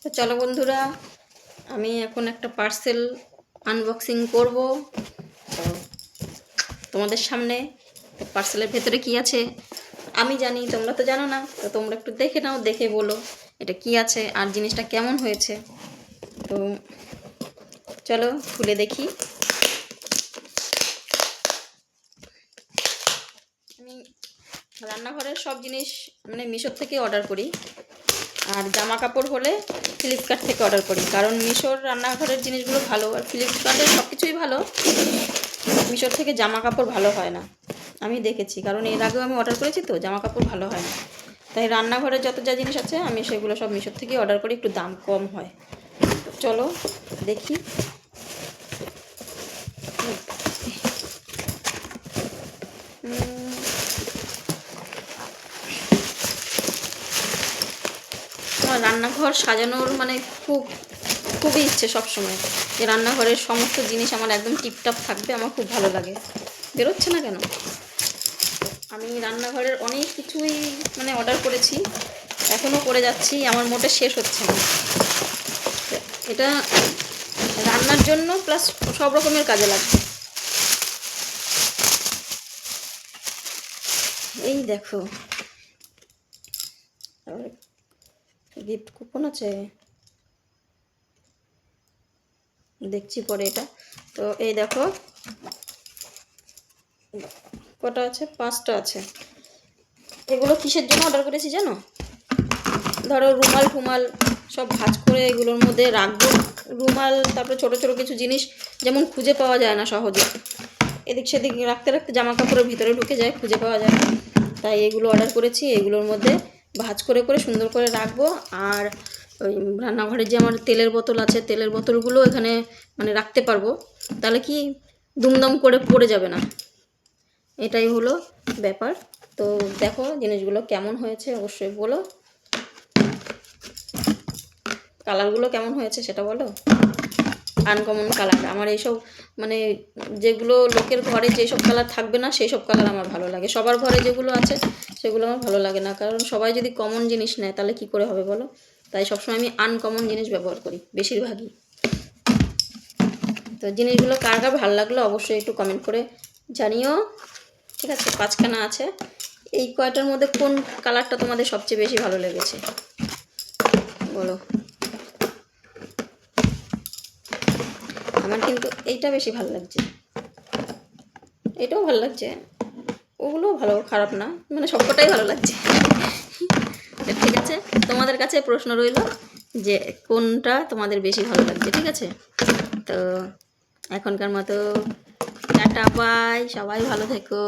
তো চলো বন্ধুরা, আমি এখন একটা পার্সেল আনবক্সিং করব তো তোমাদের সামনে। তো পার্সেলের ভেতরে কি আছে আমি জানি, তোমরা তো জানো না। তো তোমরা একটু দেখে নাও, দেখে বলো এটা কি আছে আর জিনিসটা কেমন হয়েছে। তো চলো খুলে দেখি। আমি রান্নাঘরের সব জিনিস মানে মিশোর থেকে অর্ডার করি, আর জামা কাপড় হলে ফ্লিপকার্ট থেকে অর্ডার করি। কারণ মিশোর রান্নাঘরের জিনিসগুলো ভালো আর ফ্লিপকার্টের সব কিছুই ভালো, মিশোর থেকে জামা কাপড় ভালো হয় না। আমি দেখেছি, কারণ এর আগেও আমি অর্ডার করেছি, তো জামা কাপড় ভালো হয় না। তাই রান্নাঘরে যত যা জিনিস আছে আমি সেগুলো সব মিশোর থেকেই অর্ডার করি, একটু দাম কম হয়। চলো দেখি। আমার রান্নাঘর সাজানোর মানে খুবই ইচ্ছে সবসময়, যে রান্নাঘরের সমস্ত জিনিস আমার একদম টিপটপ থাকবে, আমার খুব ভালো লাগে। বেরোচ্ছে না কেন? আমি রান্নাঘরের অনেক কিছুই মানে অর্ডার করেছি, এখনও করে যাচ্ছি, আমার মোটে শেষ হচ্ছে না। এটা রান্নার জন্য প্লাস সব রকমের কাজে লাগবে। এই দেখো, গিফট কুপন আছে, দেখছি পরে এটা। তো এই দেখো কটা আছে, 5টা আছে। এগুলো কিসের জন্য অর্ডার করেছি জানো? ধরো রুমাল ফুমাল সব ভাঁজ করে এগুলোর মধ্যে রাখবো। রুমাল, তারপরে ছোটো ছোটো কিছু জিনিস যেমন খুঁজে পাওয়া যায় না সহজে, এদিক সেদিক রাখতে রাখতে জামা কাপড়ের ভিতরে ঢুকে যায়, খুঁজে পাওয়া যায় না। তাই এগুলো অর্ডার করেছি, এগুলোর মধ্যে ভাঁজ করে করে সুন্দর করে রাখবো। আর ওই রান্নাঘরে যে আমার তেলের বোতল আছে, তেলের বোতলগুলো এখানে মানে রাখতে পারবো, তাহলে কি দুমদম করে পড়ে যাবে না। এটাই হলো ব্যাপার। তো দেখো জিনিসগুলো কেমন হয়েছে অবশ্যই বলো, কালারগুলো কেমন হয়েছে সেটা বলো। আনকমন কালার আমার এইসব, মানে যেগুলো লোকের ঘরে যেসব কালার থাকবে না সেই সব কালার আমার ভালো লাগে। সবার ঘরে যেগুলো আছে সেগুলো আমার ভালো লাগে না, কারণ সবাই যদি কমন জিনিস নেয় তাহলে কি করে হবে বলো। তাই সবসময় আমি আনকমন জিনিস ব্যবহার করি বেশিরভাগই। তো জিনিসগুলো কার কার ভালো লাগলো অবশ্যই একটু কমেন্ট করে জানিও। ঠিক আছে, 5খানা আছে। এই কয়টার মধ্যে কোন কালারটা তোমাদের সবচেয়ে বেশি ভালো লেগেছে বলো। আমার কিন্তু এইটা বেশি ভালো লাগছে, এটাও ভালো লাগছে, ওগুলোও ভালো, খারাপ না, মানে সবকটাই ভালো লাগছে। ঠিক আছে, তোমাদের কাছে প্রশ্ন রইল যে কোনটা তোমাদের বেশি ভালো লাগছে। ঠিক আছে, তো এখনকার মতো টাটা বাই, সবাই ভালো থেকো।